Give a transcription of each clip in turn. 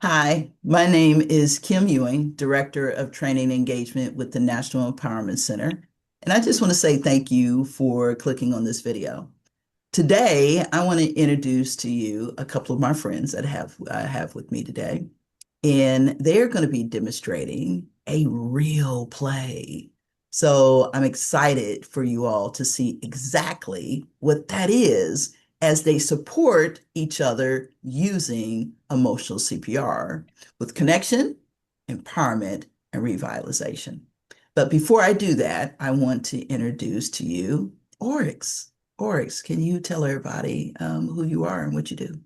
Hi, my name is Kim Ewing, Director of Training Engagement with the National Empowerment Center. And I just want to say thank you for clicking on this video. Today, I want to introduce to you a couple of my friends that I have with me today. And they're going to be demonstrating a real play. So I'm excited for you all to see exactly what that is as they support each other using emotional CPR with connection, empowerment, and revitalization. But before I do that, I want to introduce to you Oryx. Oryx, can you tell everybody who you are and what you do?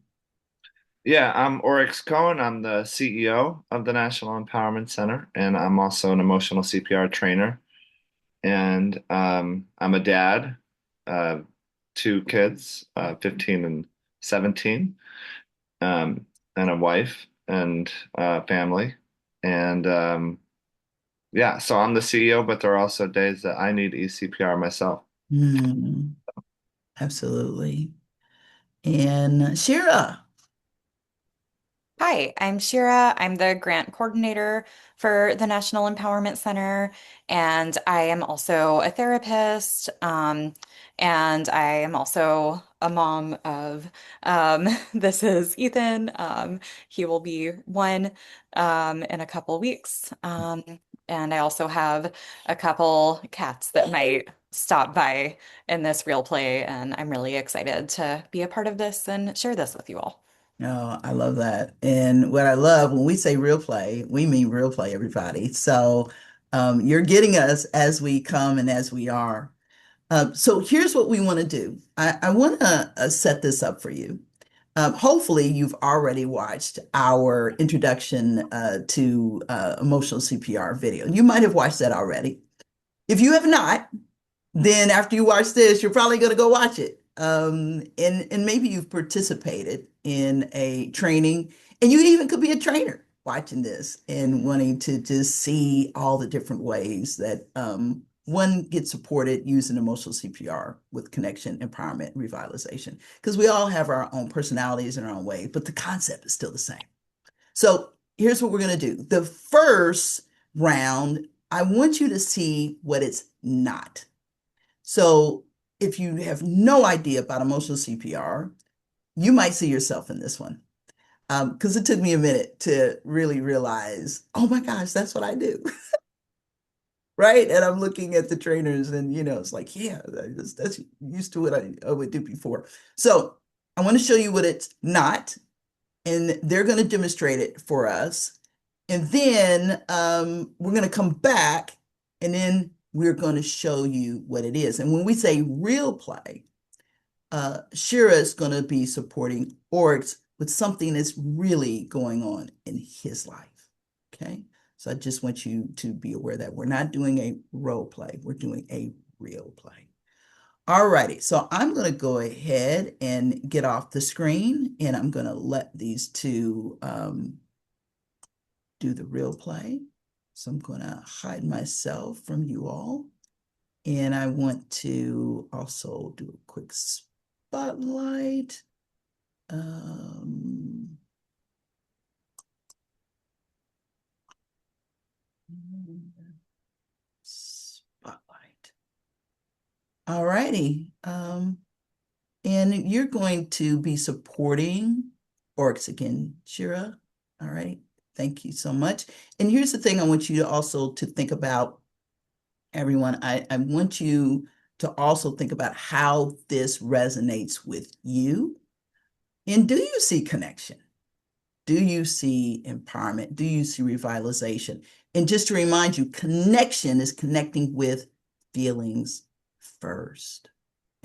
Yeah, I'm Oryx Cohen. I'm the CEO of the National Empowerment Center, and I'm also an emotional CPR trainer. And I'm a dad, uh, two kids, 15 and 17, and a wife and family. And yeah, so I'm the CEO, but there are also days that I need eCPR myself. Hmm, absolutely. And Shira. Hi, I'm Shira. I'm the grant coordinator for the National Empowerment Center, and I am also a therapist, and I am also a mom of, this is Ethan. He will be one, in a couple weeks. And I also have a couple cats that might stop by in this real play, and I'm really excited to be a part of this and share this with you all. Oh, I love that. And what I love when we say real play, we mean real play, everybody. So you're getting us as we come and as we are. So here's what we want to do. I want to set this up for you. Hopefully, you've already watched our introduction to emotional CPR video. You might have watched that already. If you have not, then after you watch this, you're probably going to go watch it. And maybe you've participated in a training, and you even could be a trainer watching this and wanting to just see all the different ways that one gets supported using emotional CPR with connection, empowerment, revitalization. Because we all have our own personalities and our own way, but the concept is still the same. So here's what we're going to do. The first round, I want you to see what it's not. So if you have no idea about emotional CPR, you might see yourself in this one. Because it took me a minute to really realize, oh my gosh, that's what I do. Right. And I'm looking at the trainers and, it's like, yeah, that's used to what I would do before. So I want to show you what it's not, and they're going to demonstrate it for us. And then we're going to come back and then we're going to show you what it is. And when we say real play, Shira is going to be supporting Oryx with something that's really going on in his life. Okay. So I just want you to be aware that we're not doing a role play, we're doing a real play. All righty. So I'm going to go ahead and get off the screen and I'm going to let these two do the real play. So I'm going to hide myself from you all. And I want to also do a quick spotlight. Um, Spotlight. All righty. And you're going to be supporting Oryx again, Shira. All right. Thank you so much. And here's the thing I want you to also to think about, everyone. I want you to also think about how this resonates with you. And do you see connection? Do you see empowerment? Do you see revitalization? And just to remind you, connection is connecting with feelings first.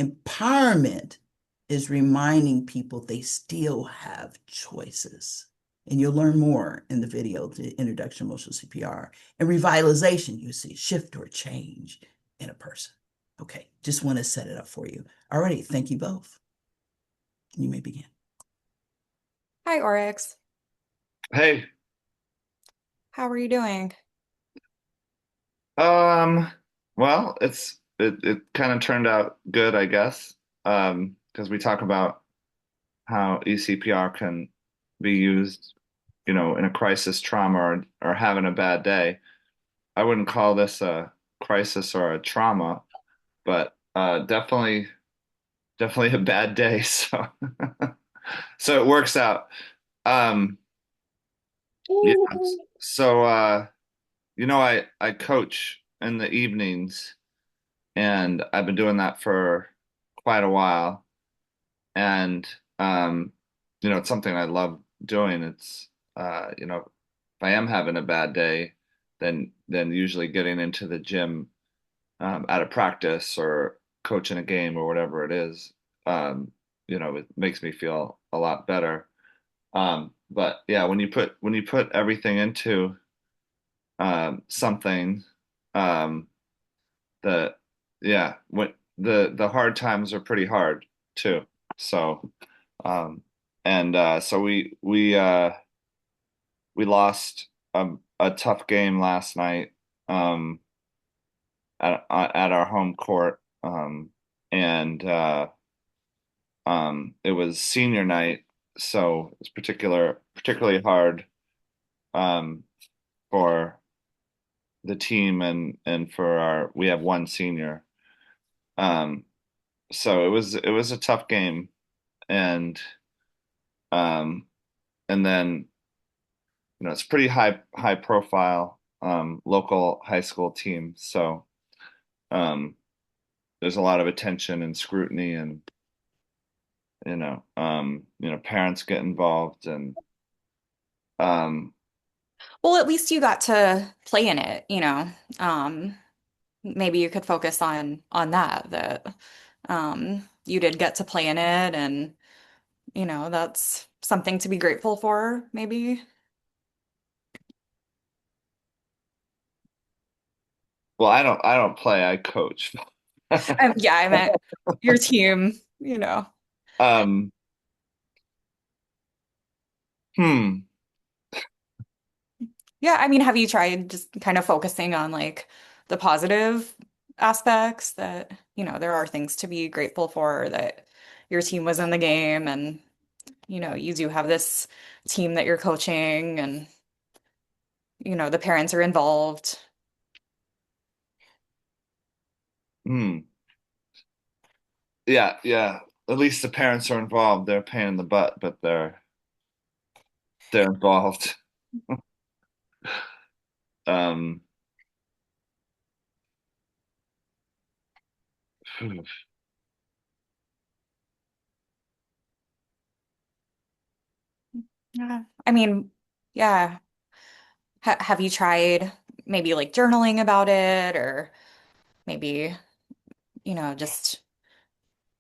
Empowerment is reminding people they still have choices. And you'll learn more in the video, the introduction to emotional CPR. And revitalization, you see shift or change in a person. Okay, just want to set it up for you. All righty, thank you both. You may begin. Hi, Oryx. Hey, How are you doing? um, well, it kind of turned out good, I guess, because we talk about how eCPR can be used in a crisis trauma or having a bad day. I wouldn't call this a crisis or a trauma, but definitely a bad day. So so it works out. Um, yeah. So I coach in the evenings, and I've been doing that for quite a while. And it's something I love doing. It's if I am having a bad day, then usually getting into the gym at a practice or coaching a game or whatever it is, it makes me feel a lot better. But yeah, when you put everything into something, um, the yeah, when the hard times are pretty hard too. So, um, and so we lost a tough game last night um, at our home court, and it was senior night, so it's particularly hard um, for the team and for our we have one senior. Um, so it was a tough game, and um, and then it's pretty high profile local high school team. So um, there's a lot of attention and scrutiny, and parents get involved, and um, Well, at least you got to play in it, you know. Um, Maybe you could focus on that you did get to play in it, and that's something to be grateful for, maybe. well, I don't play, I coach. Yeah, I meant your team. Um, hmm. Yeah, I mean, have you tried just kind of focusing on like the positive aspects that, there are things to be grateful for, that your team was in the game, and, you do have this team that you're coaching, and, the parents are involved. Hmm. Yeah, yeah. At least the parents are involved. They're a pain in the butt, but they're involved. Um, Yeah. I mean, yeah. Have you tried maybe like journaling about it, or maybe, just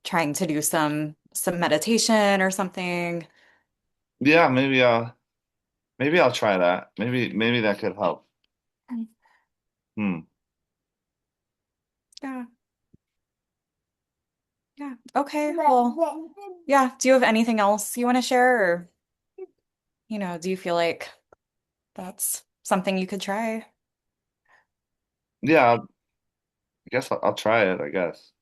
trying to do some meditation or something? yeah, maybe I'll try that. Maybe that could help. Hmm. Yeah. Yeah. Okay. Well, yeah. Do you have anything else you want to share, or, do you feel like that's something you could try? Yeah, I guess I'll try it, I guess.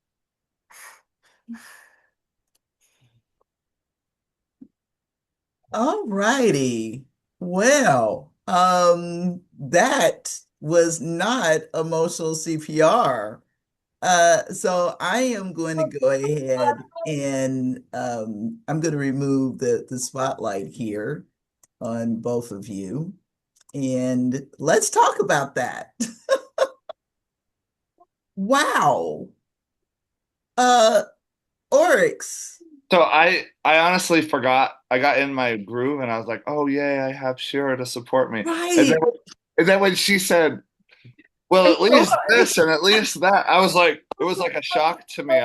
All righty. Well, that was not emotional CPR. So I am going to go ahead and I'm going to remove the spotlight here on both of you. And let's talk about that. Wow. Uh, Oryx. So I honestly forgot. I got in my groove and I was like, "Oh yeah, I have Shira to support me." And then Right. and then when she said, "Well, I'm at least sorry. this and at least that," I was like, it was like a shock to me.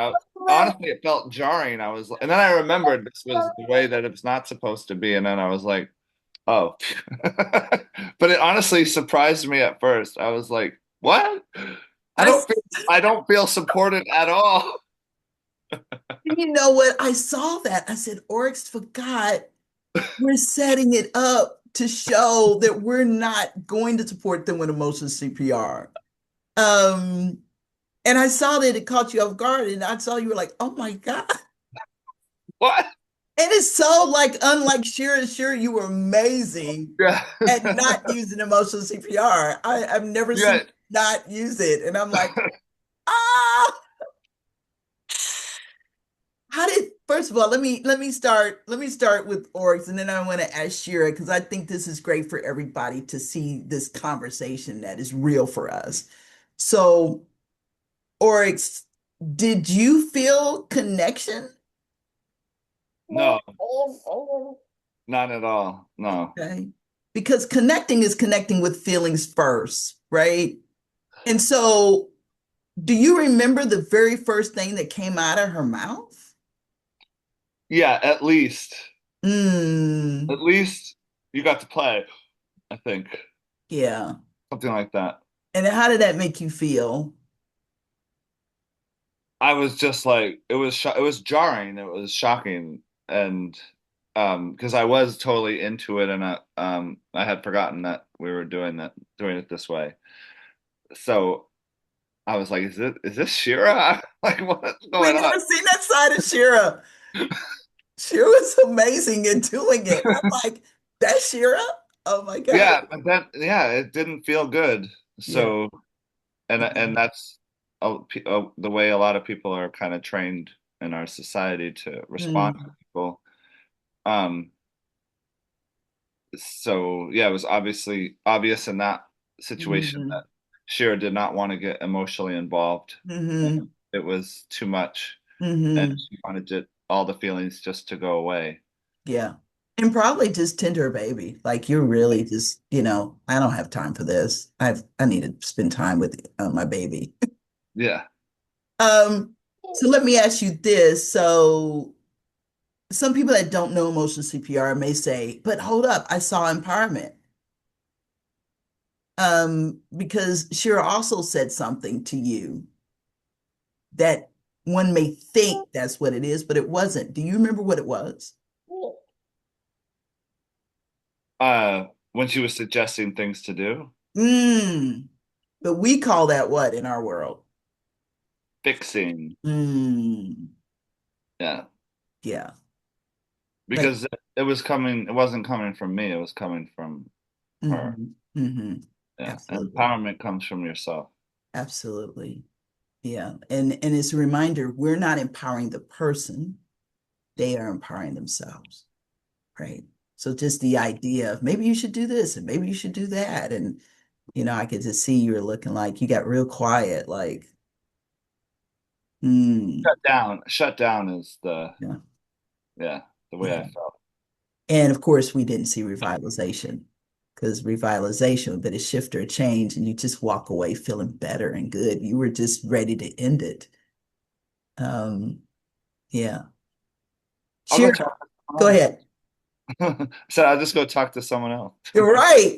Honestly, it felt jarring. And then I remembered this was the way that it's not supposed to be, and then I was like, "Oh." But it honestly surprised me at first. I was like, "What? I I, don't feel I don't feel supported at all." you know what? I saw that. I said, Oryx forgot we're setting it up to show that we're not going to support them with emotional CPR. Um, and I saw that it caught you off guard, and I saw you were like, "Oh my God!" What? And it's so like unlike Shira. Shira, you were amazing Yeah. at not using emotional CPR. I've never seen you Yeah. not use it. And I'm like, ah, how did first of all, let me start with Oryx and then I want to ask Shira because I think this is great for everybody to see this conversation that is real for us. So, Oryx, did you feel connection? No, not at all. No. Okay. Because connecting is connecting with feelings first, right? And so, do you remember the very first thing that came out of her mouth? Yeah, at least. Mm, At least you got to play, I think. yeah. Something like that. And how did that make you feel? I was just like it was jarring, it was shocking and because I was totally into it and I had forgotten that we were doing it this way. So I was like, is this Shira? Like what's We going on? never seen that side of Shira. Shira was amazing in doing it. I'm like, that's Shira? Oh my God. Yeah, but then yeah, it didn't feel good. Yeah. So and that's the way a lot of people are kind of trained in our society to respond to Mm, people. Um, so yeah, it was obviously obvious in that situation that hmm Shira did not want to get emotionally involved. hmm It was too much, and hmm she wanted all the feelings just to go away. Yeah. And probably just tend her baby. Like you're really just, I don't have time for this. I need to spend time with my baby. Yeah. Um, so let me ask you this. So some people that don't know emotional CPR may say, but hold up, I saw empowerment. Because Shira also said something to you that one may think that's what it is, but it wasn't. Do you remember what it was? When she was suggesting things to do, Mm, but we call that what in our world? fixing, Mm, yeah, yeah. Like, because it wasn't coming from me, it was coming from her. hmm Yeah, and Absolutely. empowerment comes from yourself. Absolutely. Yeah. And it's a reminder, we're not empowering the person, they are empowering themselves. Right. So just the idea of maybe you should do this and maybe you should do that. And, I could just see you were looking like you got real quiet, like, hmm, Shut down is the yeah, yeah, the way I yeah. felt. And of course, we didn't see revitalization because revitalization would be a shift or a change, and you just walk away feeling better and good. You were just ready to end it. Um, yeah. I'll go Shira, talk to go someone ahead. else. So I'll just go talk to someone else. You're right.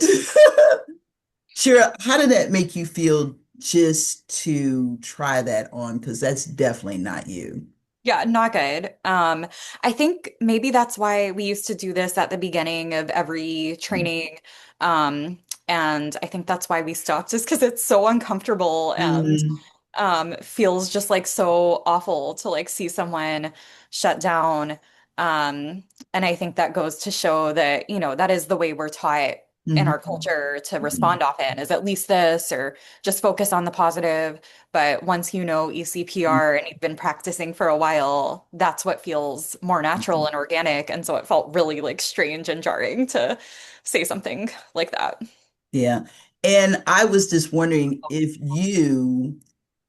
Shira, how did that make you feel just to try that on? Because that's definitely not you. Yeah, not good. I think maybe that's why we used to do this at the beginning of every training. Um, and I think that's why we stopped, just because it's so uncomfortable and Mm, feels just like so awful to like see someone shut down. And I think that goes to show that, that is the way we're taught in mhm, our culture to mhm, respond often, is at least this or just focus on the positive. But once you know eCPR and you've been practicing for a while, that's what feels more natural mhm. and organic. And so it felt really like strange and jarring to say something like that. Yeah. And I was just wondering if you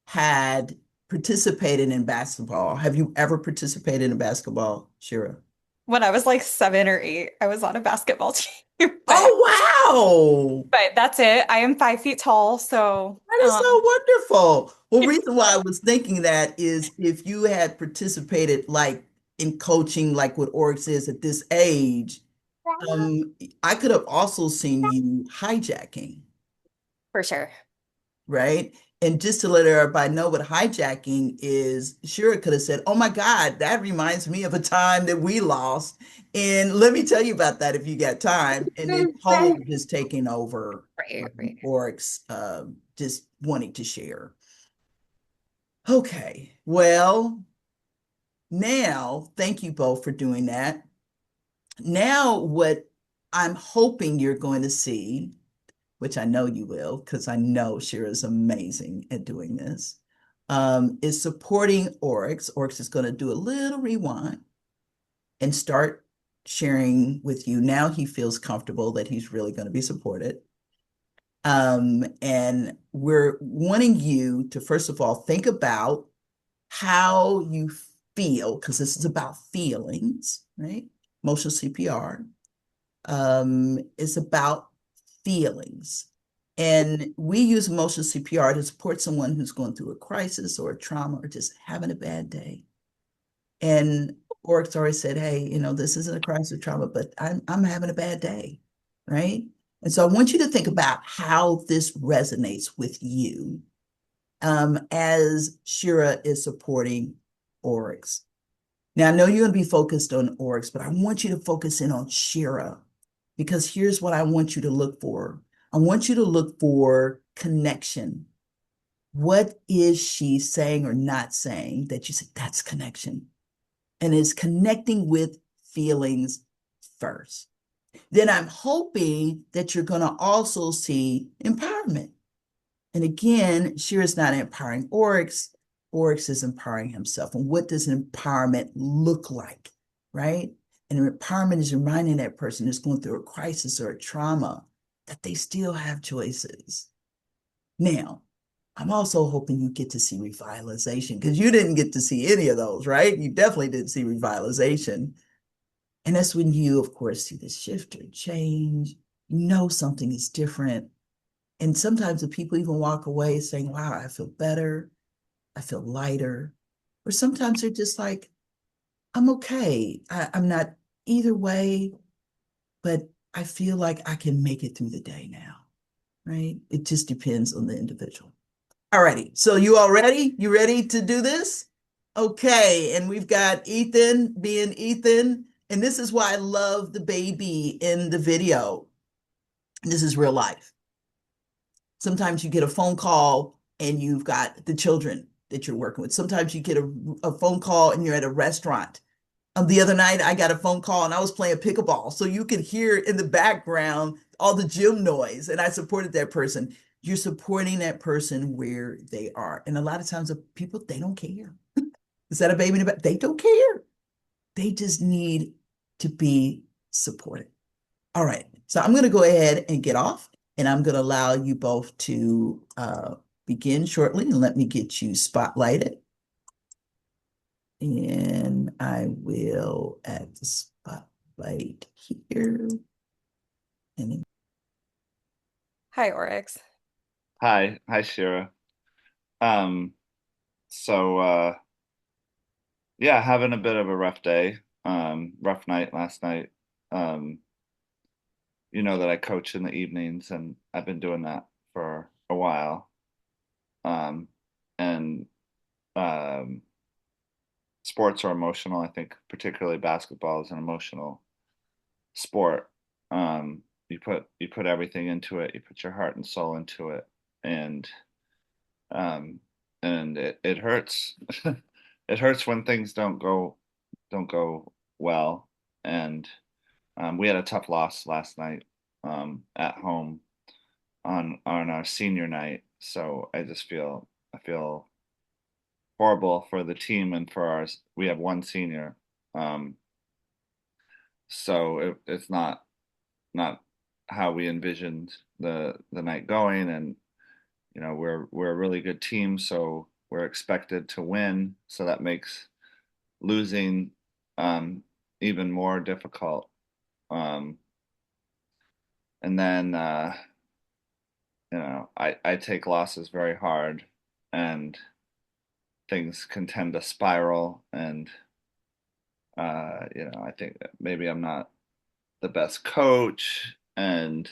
had participated in basketball. Have you ever participated in basketball, Shira? When I was like 7 or 8, I was on a basketball team, but Oh, wow. that's it. I am 5 feet tall, so That is so wonderful. Well, reason why I was thinking that is if you had participated like in coaching, like what Oryx is at this age, um, I could have also seen you hijacking, for sure. right? And just to let everybody know what hijacking is, Shira could have said, "Oh my God, that reminds me of a time that we lost." And let me tell you about that if you got time. And then totally just taking over Right, right. Oryx, just wanting to share. Okay, well, Now, thank you both for doing that. Now, what I'm hoping you're going to see, which I know you will, because I know Shira is amazing at doing this, is supporting Oryx. Oryx is going to do a little rewind and start sharing with you. Now he feels comfortable that he's really going to be supported. And we're wanting you to, first of all, think about how you feel, because this is about feelings, right? Emotional CPR is about feelings. And we use emotional CPR to support someone who's going through a crisis or a trauma or just having a bad day. And Oryx already said, hey, this isn't a crisis or trauma, but I'm having a bad day, right? And so I want you to think about how this resonates with you as Shira is supporting Oryx. Now, I know you're going to be focused on Oryx, but I want you to focus in on Shira because here's what I want you to look for. I want you to look for connection. What is she saying or not saying that you say that's connection? And is connecting with feelings first. Then I'm hoping that you're going to also see empowerment. And again, Shira's not empowering Oryx. Oryx is empowering himself. And what does empowerment look like, right? And empowerment is reminding that person who's going through a crisis or a trauma that they still have choices. Now, I'm also hoping you get to see revitalization because you didn't get to see any of those, right? You definitely didn't see revitalization. And that's when you, of course, see the shift or change. You know something is different. And sometimes the people even walk away saying, wow, I feel better. I feel lighter. Or sometimes they're just like, I'm okay. I'm not either way, but I feel like I can make it through the day now, right? It just depends on the individual. All righty. So you all ready? You ready to do this? Okay. And we've got Ethan being Ethan. And this is why I love the baby in the video. This is real life. Sometimes you get a phone call and you've got the children that you're working with. Sometimes you get a phone call and you're at a restaurant. The other night, I got a phone call and I was playing pickleball. So you could hear in the background all the gym noise, and I supported that person. You're supporting that person where they are. And a lot of times, the people, they don't care. Is that a baby in the back? They don't care. They just need to be supported. All right. So I'm going to go ahead and get off, and I'm going to allow you both to begin shortly and let me get you spotlighted. And I will add the spotlight here. And Hi, Oryx. Hi, Shira. Um, so yeah, having a bit of a rough day. Rough night last night. Um, you know that I coach in the evenings, and I've been doing that for a while. Um, and um, Sports are emotional. I think particularly basketball is an emotional sport. You put everything into it. You put your heart and soul into it, and um, it hurts. It hurts when things don't go well. And we had a tough loss last night at home on our senior night. So I feel horrible for the team and for ours. We have one senior, um, so it's not how we envisioned the night going. And we're a really good team, so we're expected to win. So that makes losing um, even more difficult. Um, and then I take losses very hard, and things can tend to spiral. And I think that maybe I'm not the best coach, and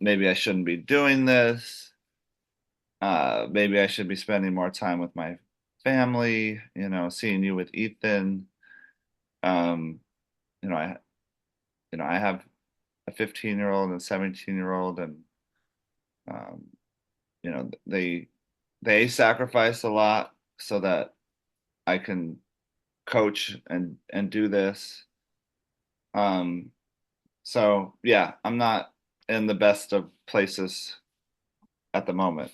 maybe I shouldn't be doing this. Maybe I should be spending more time with my family, seeing you with Ethan. Um, you know, I, I have a 15-year-old and a 17-year-old, and um, they sacrifice a lot so that I can coach and do this. Um, so yeah, I'm not in the best of places at the moment.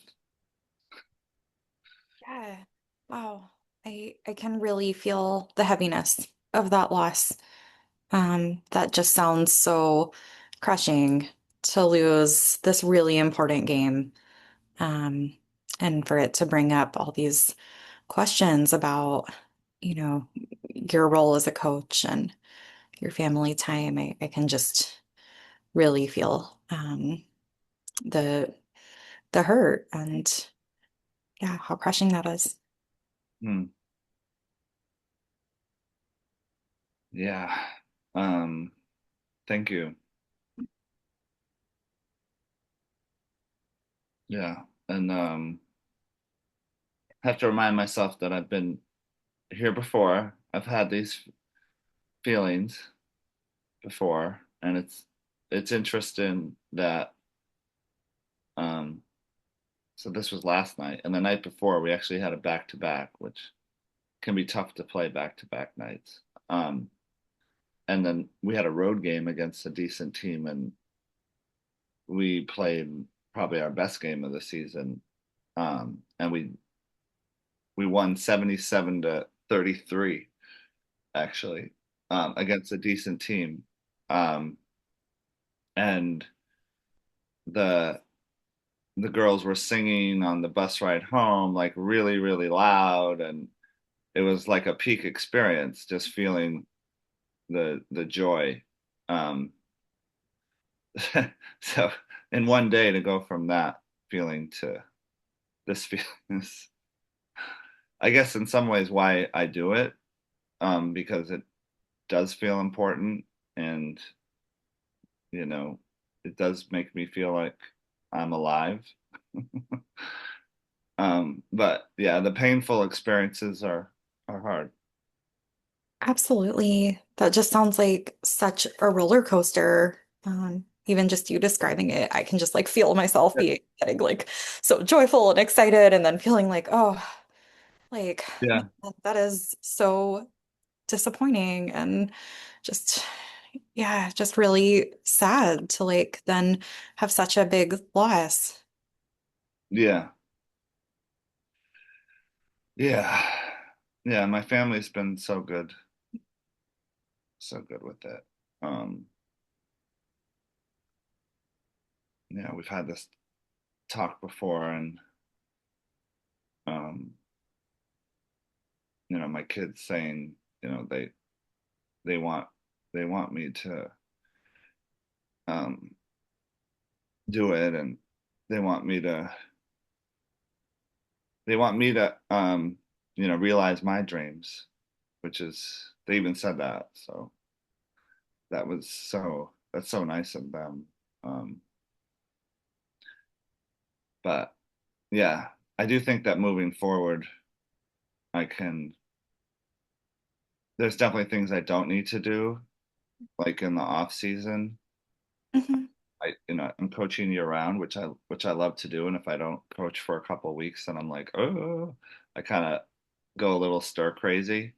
Yeah. Wow. I can really feel the heaviness of that loss. That just sounds so crushing to lose this really important game. Um, and for it to bring up all these questions about, you know, your role as a coach and your family time. I can just really feel the the hurt and yeah, how crushing that is. Hmm. Yeah. Um, Thank you. Yeah. And I have to remind myself that I've been here before. I've had these feelings before, and it's interesting that um so this was last night, and the night before we actually had a back to back, which can be tough to play back to back nights. Um and then we had a road game against a decent team, and we played probably our best game of the season. And we won 77 to 33 actually, against a decent team. Um and the the girls were singing on the bus ride home like really really loud, and it was like a peak experience just feeling the joy. um so in one day to go from that feeling to this feeling is, I guess, in some ways why I do it, because it does feel important, and you know it does make me feel like I'm alive. But yeah, the painful experiences are hard. Absolutely. That just sounds like such a roller coaster. Even just you describing it, I can just like feel myself being getting like so joyful and excited and then feeling like, oh, like man, Yeah, that is so disappointing and just yeah, just really sad to like then have such a big loss. yeah, yeah, yeah. My family's been so good with it. Um, yeah, we've had this talk before, and um, my kids saying, they want they want me to um do it, and they want me to realize my dreams, which is, they even said that. So that's so nice of them. Um, but yeah, I do think that moving forward, I can, there's definitely things I don't need to do, like in the off season. Mhm. I'm coaching year round, which I love to do. And if I don't coach for a couple of weeks, then I'm like, oh, I kind of go a little stir crazy.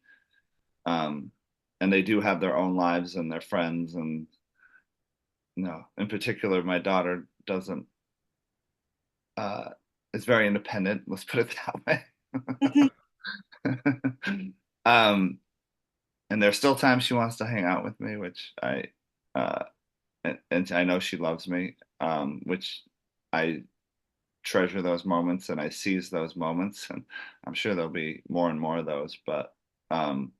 Um, and they do have their own lives and their friends, and in particular, my daughter doesn't uh is very independent. Let's put it that way. Mhm. um, and there's still times she wants to hang out with me, which uh and I know she loves me, which I treasure those moments and I seize those moments, and I'm sure there'll be more and more of those. But um,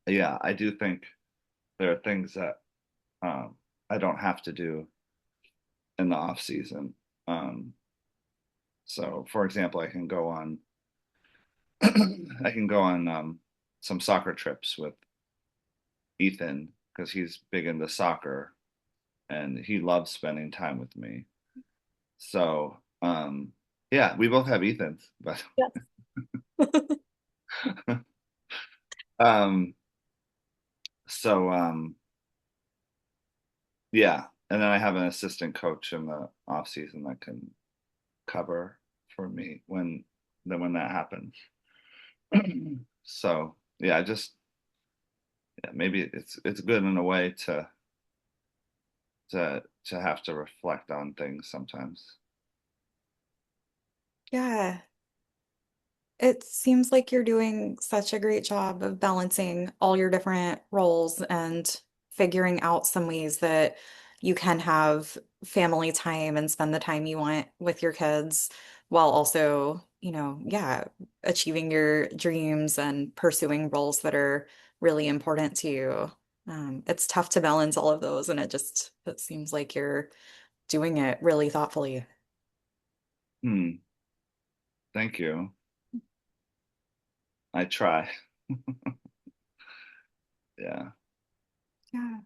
yeah, I do think there are things that I don't have to do in the off season. Um, so, for example, I can go on some soccer trips with Ethan because he's big into soccer and he loves spending time with me. So, yeah, we both have Ethans, but Yes. um, so yeah, and then I have an assistant coach in the off season that can cover for me when that happens. So yeah, just yeah, maybe it's good in a way to have to reflect on things sometimes. Yeah. It seems like you're doing such a great job of balancing all your different roles and figuring out some ways that you can have family time and spend the time you want with your kids while also, yeah, achieving your dreams and pursuing roles that are really important to you. It's tough to balance all of those, and it seems like you're doing it really thoughtfully. Hmm. Thank you. I try. Yeah. Yeah.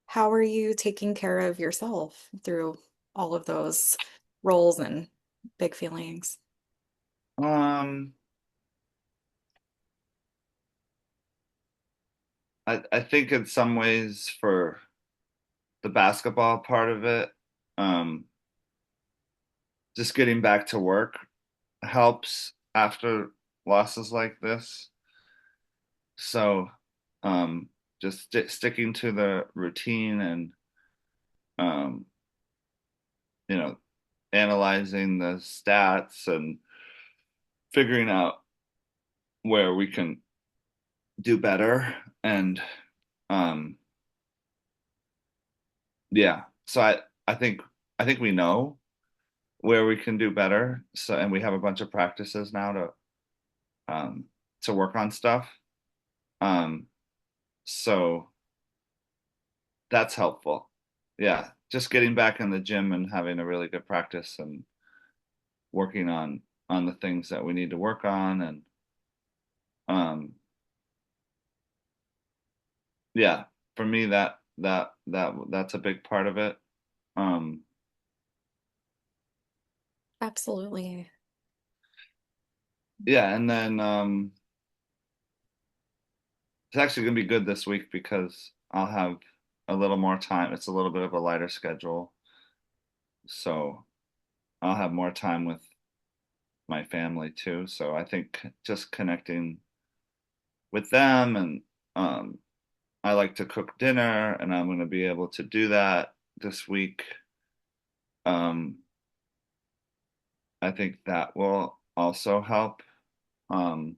How are you taking care of yourself through all of those roles and big feelings? Um, I think in some ways for the basketball part of it, um, just getting back to work helps after losses like this. So, just sticking to the routine and, um, you know, analyzing the stats and figuring out where we can do better. And, um, yeah, so I think we know where we can do better. So, and we have a bunch of practices now um, to work on stuff. Um, so that's helpful. Yeah, just getting back in the gym and having a really good practice and working on the things that we need to work on and um yeah, for me that's a big part of it. Um Absolutely. yeah, and then it's actually going to be good this week because I'll have a little more time. It's a little bit of a lighter schedule, so I'll have more time with my family too. So I think just connecting with them and um I like to cook dinner and I'm going to be able to do that this week. Um I think that will also help. Um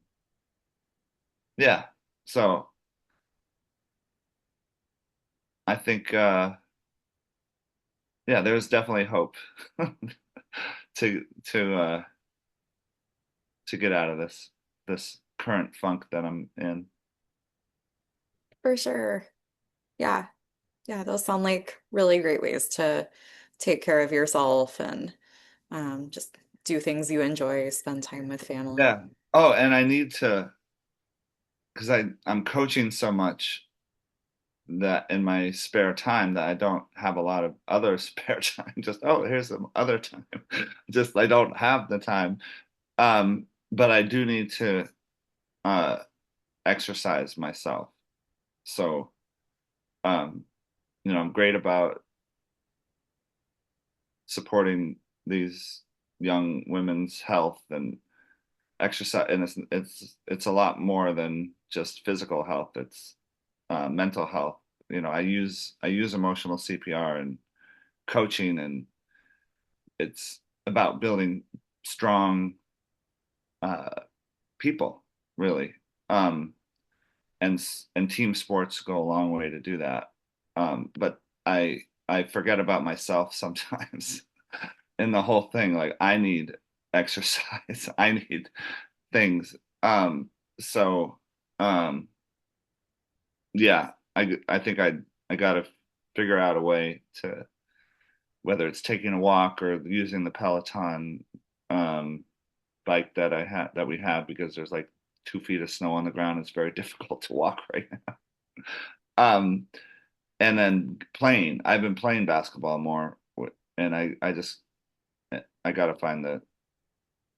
yeah. So I think yeah, there's definitely hope to to get out of this current funk that I'm in. For sure. Yeah. Yeah, those sound like really great ways to take care of yourself and just do things you enjoy, spend time with family. Yeah. Oh, and I need to because I'm coaching so much that in my spare time that I don't have a lot of other spare time. Just oh, here's some other time. Just I don't have the time. But I do need to uh exercise myself. So um, I'm great about supporting these young women's health and exercise, and it's a lot more than just physical health. It's mental health. I use emotional CPR and coaching, and it's about building strong uh, people, really. Um, and team sports go a long way to do that. But I forget about myself sometimes in the whole thing. Like I need exercise, I need things. So um, yeah, I think I got to figure out a way to whether it's taking a walk or using the Peloton um, bike that we have because there's like 2 feet of snow on the ground. It's very difficult to walk right now. Um, and then playing. I've been playing basketball more, and I just I got to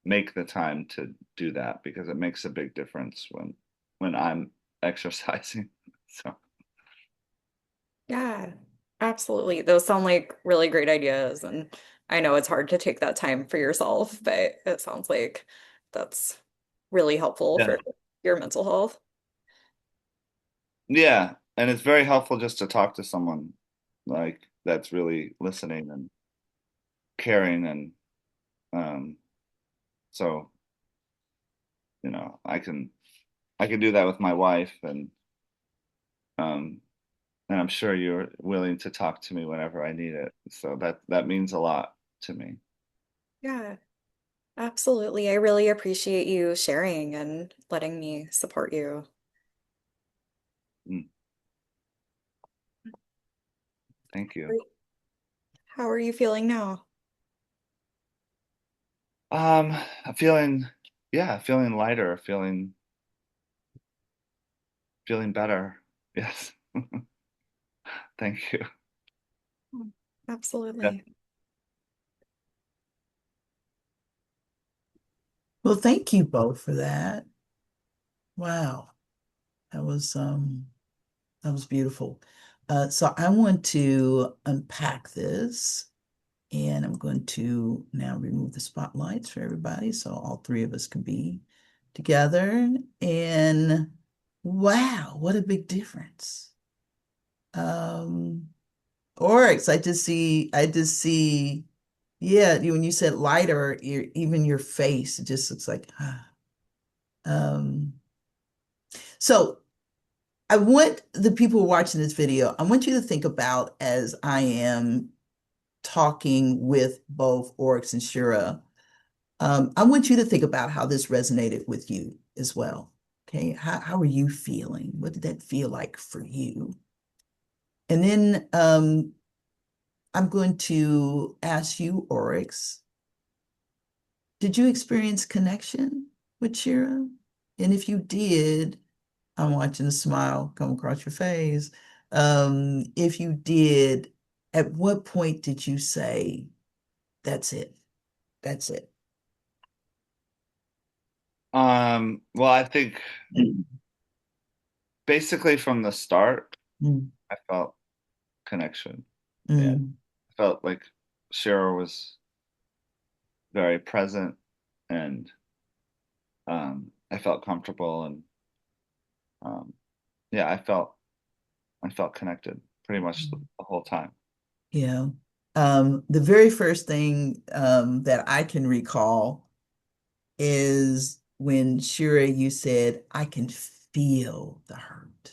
make the time to do that because it makes a big difference when I'm exercising. So Yeah, absolutely. Those sound like really great ideas. And I know it's hard to take that time for yourself, but it sounds like that's really helpful yeah, for. your mental health. Yeah, and it's very helpful just to talk to someone like that's really listening and caring and um so I can do that with my wife um and I'm sure you're willing to talk to me whenever I need it. So that means a lot to me. Yeah, absolutely. I really appreciate you sharing and letting me support you. Mm, thank you. Great. How are you feeling now? I'm feeling yeah, feeling lighter, feeling better. Yes. Thank you. Mm, Yeah. absolutely. Well, thank you both for that. Wow. That was um that was beautiful. So I want to unpack this and I'm going to now remove the spotlights for everybody so all three of us can be together. And wow, what a big difference. Um, Oryx, yeah, when you said lighter, even your face, it just looks like, ah. Um, so I want the people watching this video, I want you to think about as I am talking with both Oryx and Shira. I want you to think about how this resonated with you as well. Okay, how are you feeling? What did that feel like for you? And then I'm going to ask you, Oryx, did you experience connection with Shira? And if you did, I'm watching a smile come across your face. If you did, at what point did you say, that's it? That's it. Well, I think Mm, basically from the start, mm, I felt connection. Yeah. mm, I felt like Shira was very present and I felt comfortable and um yeah, I felt connected pretty much the mm. whole time. Yeah. The very first thing that I can recall is when Shira, you said, I can feel the hurt.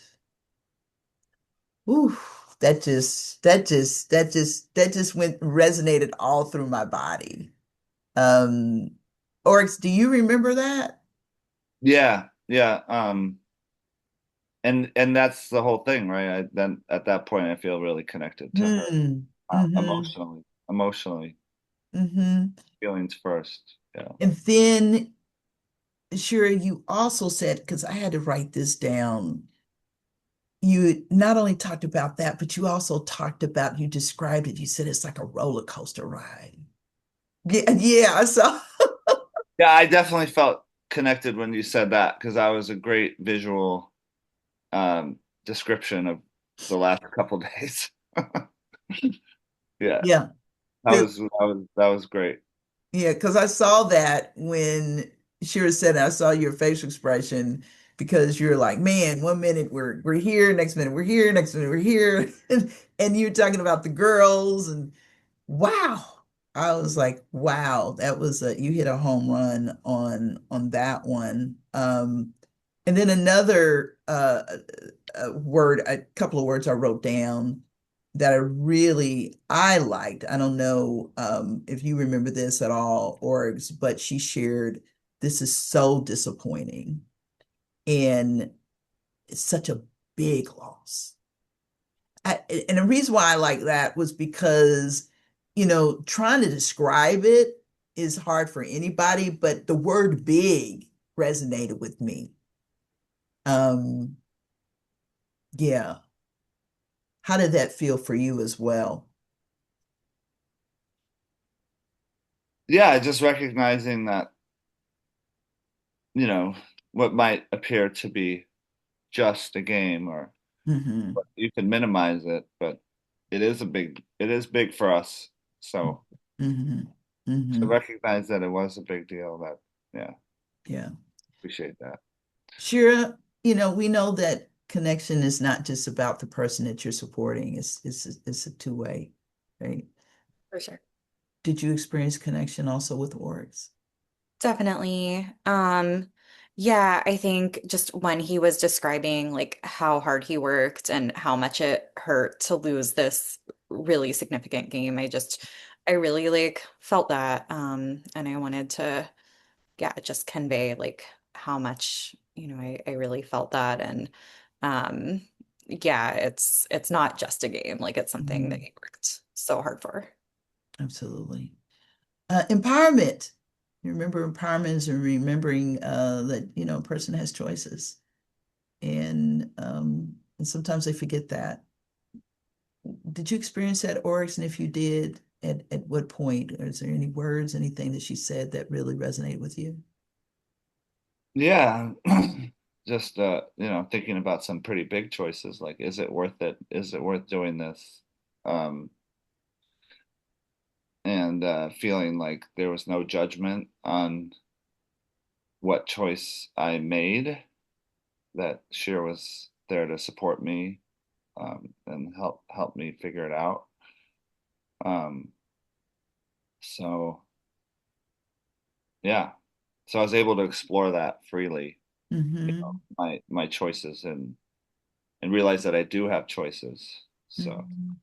Ooh, that just went resonated all through my body. Um, Oryx, do you remember that? Yeah, yeah. And that's the whole thing, right? Then at that point I feel really connected to her Hmm. Mm-hmm. emotionally, Mm-hmm. feelings first. Yeah. And then, Shira, you also said, because I had to write this down, you not only talked about that, but you also talked about, you described it, you said it's like a roller coaster ride. Yeah, yeah. So Yeah, I definitely felt connected when you said that because that was a great visual description of the last couple days. Yeah, yeah, that was great. yeah, because I saw that when Shira said, I saw your facial expression because you're like, man, one minute we're here, next minute we're here, next minute we're here, and you're talking about the girls and wow. I was like, wow, that was you hit a home run on that one. And then another word, a couple of words I wrote down that I liked. I don't know if you remember this at all, Orgs, but she shared, this is so disappointing. And it's such a big loss. And the reason why I like that was because, trying to describe it is hard for anybody, but the word big resonated with me. Um, yeah. How did that feel for you as well? Yeah, just recognizing that, you know, what might appear to be just a game or Hmm. you can minimize it, but it is big for us. So Hmm. to Hmm. recognize that it was a big deal, that yeah, Yeah. appreciate that. Shira, we know that connection is not just about the person that you're supporting. It's a two-way, right? For sure. Did you experience connection also with Oryx? Definitely. Yeah, I think just when he was describing like how hard he worked and how much it hurt to lose this really significant game, I really like felt that. And I wanted to, yeah, just convey like how much, I really felt that. And um, yeah, it's not just a game, like it's something that Mhm. he worked so hard for. Absolutely. Empowerment. You remember empowerment is remembering that, a person has choices. And sometimes they forget that. Did you experience that, Oryx? And if you did, at what point? Is there any words, anything that she said that really resonated with you? Yeah. Just thinking about some pretty big choices, like is it worth it? Is it worth doing this? Um, and feeling like there was no judgment on what choice I made, that Shira was there to support me, and help me figure it out. Um, so yeah, so I was able to explore that freely, Hmm. my choices, and realize that I do have choices. So Hmm.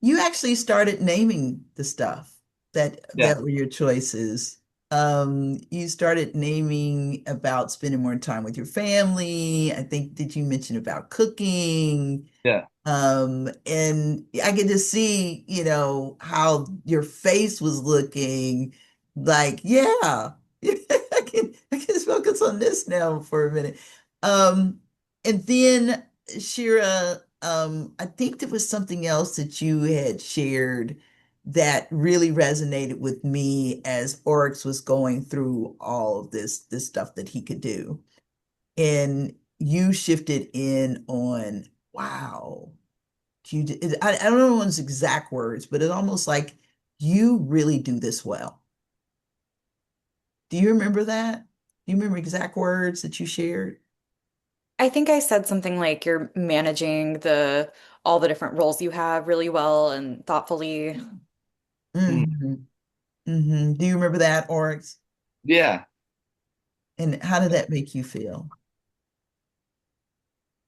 You actually started naming the stuff yeah, that were your choices. You started naming about spending more time with your family. I think, did you mention about cooking? yeah, And I get to see, how your face was looking like, yeah, I can focus on this now for a minute. And then Shira, I think there was something else that you had shared that really resonated with me as Oryx was going through all of this stuff that he could do. And you shifted in on, wow. I don't know his exact words, but it's almost like you really do this well. Do you remember that? Do you remember exact words that you shared? I think I said something like you're managing the all the different roles you have really well and thoughtfully. mm, Hmm. Hmm. Do you remember that, Oryx? yeah. And how did that make you feel?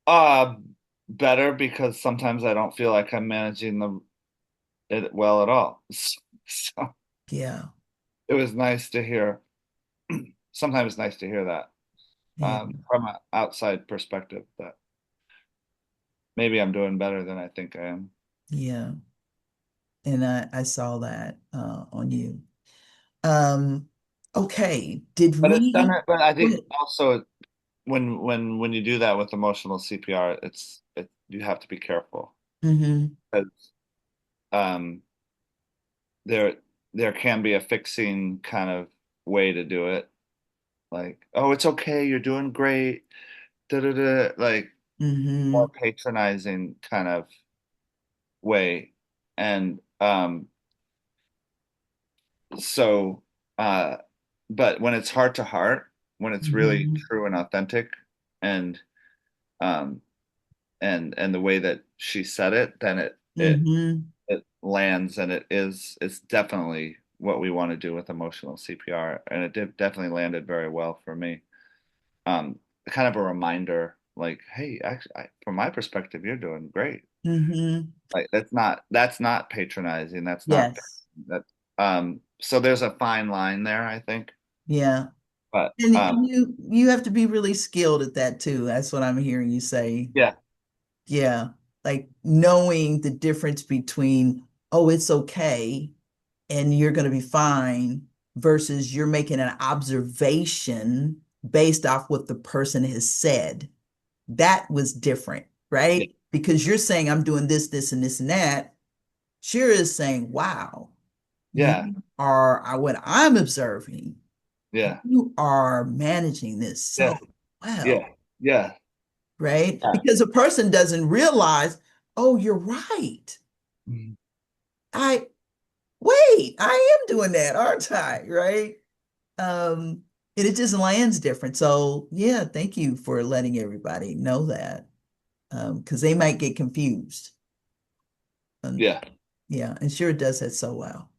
Uh, Better, because sometimes I don't feel like I'm managing it well at all. So Yeah, it was nice to hear. Sometimes it's nice to hear that, yeah, from an outside perspective, that maybe I'm doing better than I think I am. yeah. And I saw that on you. Um, okay. Did But it's done we? it. But I Go think ahead. also when you do that with emotional CPR, you have to be careful, Hmm. because um, there there can be a fixing kind of way to do it. Like, oh, it's okay, you're doing great, da da da, like more Hmm. patronizing kind of way. And so, uh, but when it's heart to heart, when it's really Hmm. true and authentic, and um, and the way that she said it, then Hmm. it lands, and it's definitely what we want to do with emotional CPR, and it definitely landed very well for me. Um, Kind of a reminder, like, hey, actually, from my perspective, you're doing great. Hmm. Like, that's not patronizing. That's not Yes. that. So there's a fine line there, I think. Yeah. But And you have to be really skilled at that too. That's what I'm hearing you say. yeah, Yeah. Like knowing the difference between, oh, it's okay and you're going to be fine versus you're making an observation based off what the person has said. That was different, yeah, right? Because you're saying I'm doing this, this, and this, and that. Shira is saying, wow, yeah, you are what I'm observing. yeah, You are managing this yeah, so yeah, well, yeah, right? yeah. Because a person doesn't realize, oh, you're right. Mhm. I wait, I am doing that, aren't I? Right? Um, And it just lands different. So yeah, thank you for letting everybody know that. Because they might get confused. Um, Yeah. yeah, and Shira does that so well.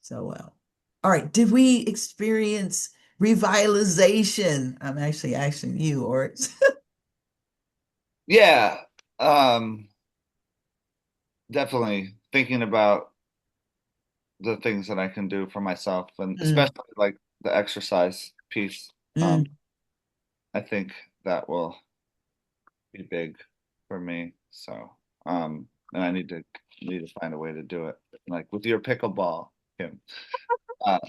So well. All right. Did we experience revitalization? I'm actually asking you, Oryx. Yeah. Um, Definitely thinking about the things that I can do for myself and Mm, especially like the exercise piece. Um, mm. I think that will be big for me. So, and I need to find a way to do it. Like with your pickleball, Kim. Uh,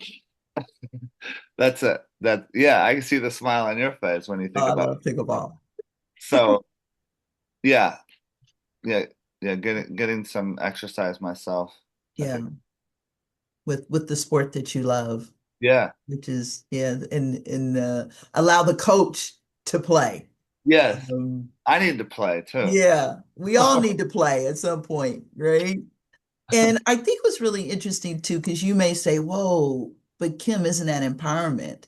that's it. That yeah, I can see the smile on your face when you Oh, think I about love it. pickleball. So yeah, yeah, yeah, getting some exercise myself, I Yeah, think. with the sport that you love, Yeah. which is yeah, and allow the coach to play. Yes. Um, I need to play too. yeah, we all need to play at some point, right? And I think what's really interesting too, because you may say, whoa, but Kim, isn't that empowerment?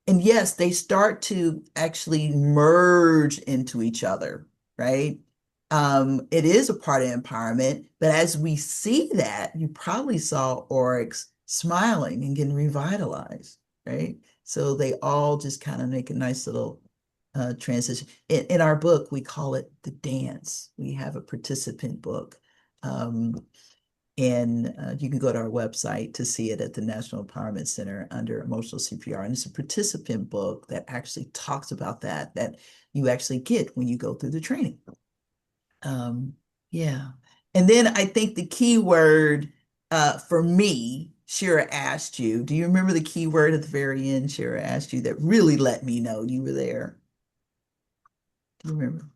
And yes, they start to actually merge into each other, right? It is a part of empowerment, but as we see that, you probably saw Oryx smiling and getting revitalized, right? So they all just kind of make a nice little transition. In our book, we call it the dance. We have a participant book. Um, and you can go to our website to see it at the National Empowerment Center under Emotional CPR. And it's a participant book that actually talks about that you actually get when you go through the training. Um, yeah. And then I think the key word for me, Shira asked you, do you remember the key word at the very end? Shira asked you that really let me know you were there. Do you remember?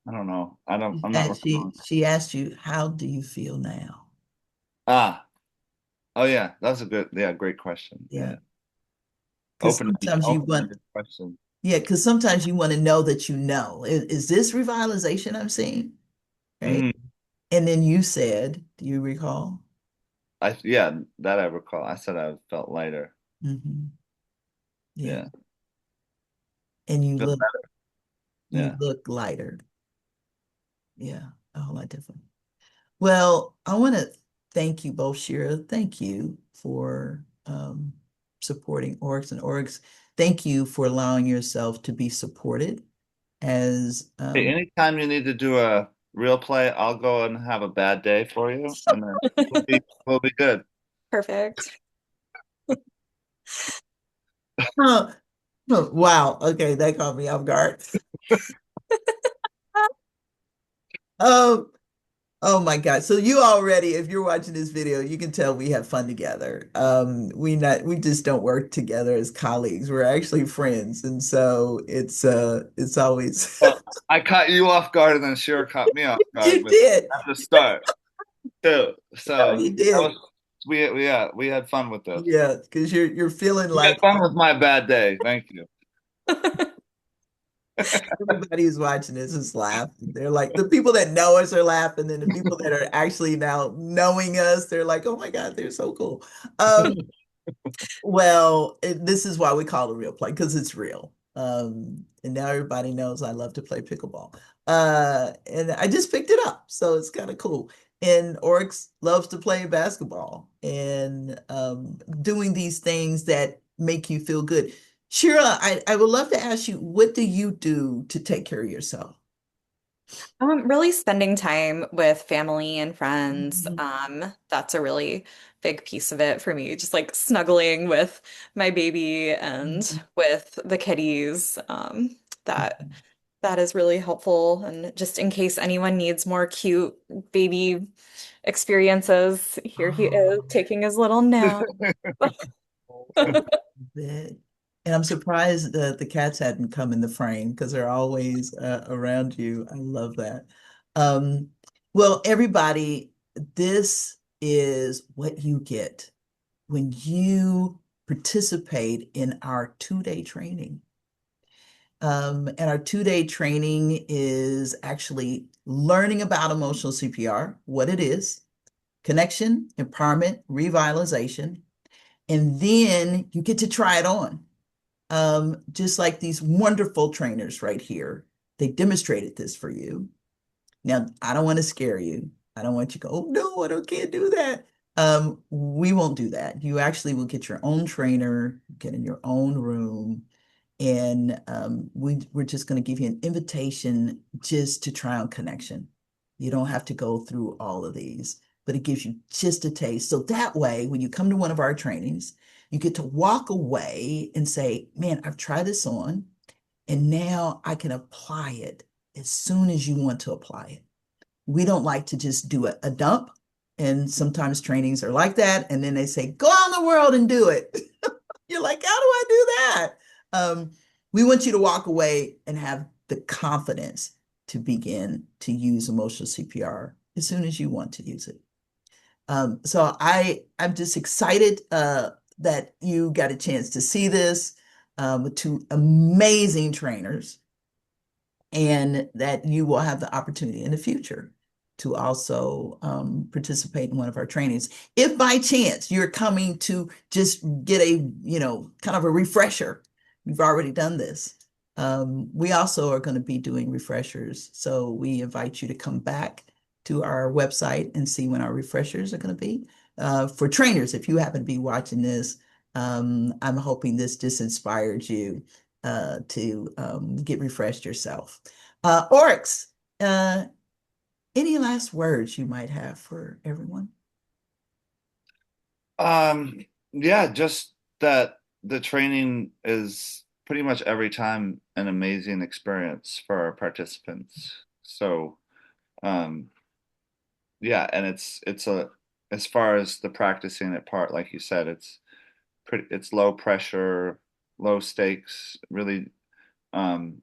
I don't know. I'm not recalling. She asked you, how do you feel now? Ah, oh yeah, that's a good, yeah, great question. Yeah. Yeah. Because sometimes you want Open-ended question. Yeah, because sometimes you want to know that you know. Is this revitalization I'm seeing? Right? Mhm. And then you said, do you recall? Yeah, that I recall. I said I felt lighter. Hmm. Yeah. Yeah. And Feel better. you Yeah. look lighter. Yeah, a whole lot different. Well, I want to thank you both, Shira. Thank you for supporting Oryx and Oryx. Thank you for allowing yourself to be supported as Hey, anytime you need to do a real play, I'll go and have a bad day for you, and then we'll be good. Perfect. oh, oh, wow. Okay, that caught me off guard. Um, oh my God. So you already, if you're watching this video, you can tell we have fun together. We just don't work together as colleagues. We're actually friends. And so it's always Well, I caught you off guard, and then Shira caught me off guard you with did. at the start too. No, So you that did. was we had fun with this. Yeah, because you're feeling We had like fun with my bad day. Thank you. everybody who's watching this is laughing. They're like the people that know us are laughing, and the people that are actually now knowing us, they're like, oh my God, they're so cool. Well, this is why we call it real play because it's real. And now everybody knows I love to play pickleball. And I just picked it up, so it's kind of cool. And Oryx loves to play basketball and doing these things that make you feel good. Shira, I would love to ask you, what do you do to take care of yourself? Really spending time with family and friends. Mhm. That's a really big piece of it for me. Just like snuggling with my baby and Mhm. with the kitties. That that is really helpful. And just in case anyone needs more cute baby experiences, here he is Oh. taking his little nap. I love it. And I'm surprised that the cats hadn't come in the frame because they're always around you. I love that. Um, well, everybody, this is what you get when you participate in our 2-day training. And our 2-day training is actually learning about emotional CPR, what it is, connection, empowerment, revitalization, And then you get to try it on. Just like these wonderful trainers right here. They demonstrated this for you. Now, I don't want to scare you. I don't want you to go, oh no, can't do that. We won't do that. You actually will get your own trainer, get in your own room, and we're just going to give you an invitation just to try on connection. You don't have to go through all of these, but it gives you just a taste. So that way, when you come to one of our trainings, you get to walk away and say, man, I've tried this on, and now I can apply it as soon as you want to apply it. We don't like to just do a dump. And sometimes trainings are like that. And then they say, go out in the world and do it. You're like, how do I do that? Um, we want you to walk away and have the confidence to begin to use emotional CPR as soon as you want to use it. I'm just excited that you got a chance to see this with two amazing trainers, and that you will have the opportunity in the future to also participate in one of our trainings. If by chance you're coming to just get a, kind of a refresher, we've already done this. We also are going to be doing refreshers. So we invite you to come back to our website and see when our refreshers are going to be. For trainers, if you happen to be watching this, I'm hoping this just inspired you to get refreshed yourself. Oryx, any last words you might have for everyone? Yeah, just that the training is pretty much every time an amazing experience for our participants. So, um, yeah, and it's a as far as the practicing it part, like you said, it's low pressure, low stakes, really, um,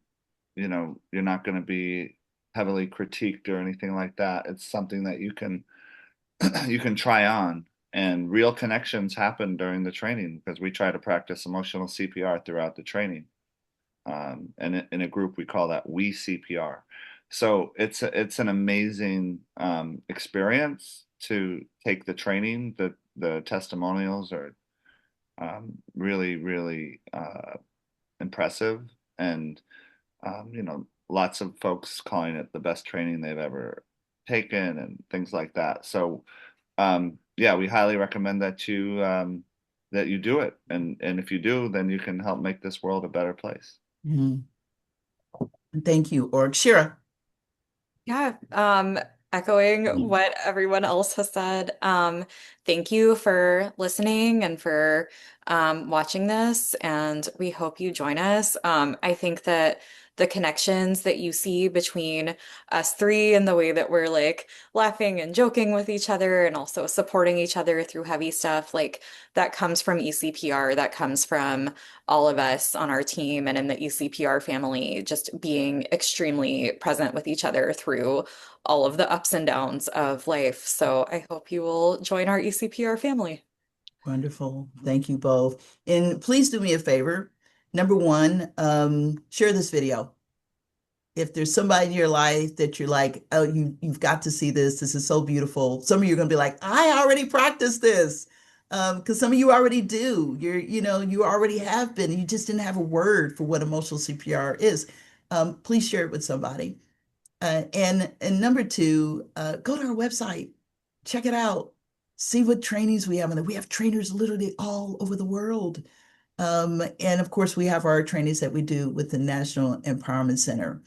you're not going to be heavily critiqued or anything like that. It's something that you can you can try on, and real connections happen during the training because we try to practice emotional CPR throughout the training. And in a group, we call that we CPR. So it's an amazing experience to take the training. The testimonials are really, really impressive, and lots of folks calling it the best training they've ever taken and things like that. So yeah, we highly recommend that you do it, and if you do, then you can help make this world a better place. Mhm. Thank you, Oryx. Shira. Yeah, echoing what everyone else has said. Thank you for listening and for watching this, and we hope you join us. I think that the connections that you see between us three and the way that we're like laughing and joking with each other and also supporting each other through heavy stuff, like that comes from eCPR, that comes from all of us on our team and in the eCPR family, just being extremely present with each other through all of the ups and downs of life. So I hope you will join our eCPR family. Wonderful. Thank you both. And please do me a favor. Number one, share this video. If there's somebody in your life that you're like, oh, you've got to see this. This is so beautiful. Some of you are going to be like, I already practiced this. Because some of you already do. You already have been. You just didn't have a word for what emotional CPR is. Please share it with somebody. And number two, go to our website, check it out, see what trainings we have. And we have trainers literally all over the world. And of course, we have our trainings that we do with the National Empowerment Center.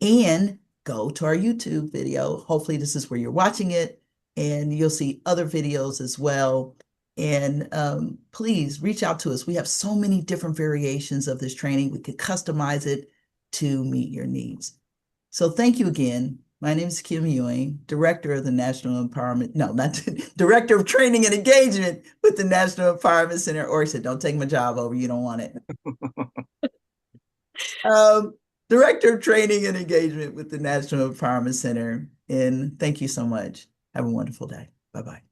And go to our YouTube video. Hopefully, this is where you're watching it, and you'll see other videos as well. And please reach out to us. We have so many different variations of this training. We could customize it to meet your needs. So thank you again. My name is Kim Ewing, Director of the National Empowerment, no, not Director of Training and Engagement with the National Empowerment Center. Or said, don't take my job over, you don't want it. Um, Director of Training and Engagement with the National Empowerment Center. And thank you so much. Have a wonderful day. Bye-bye.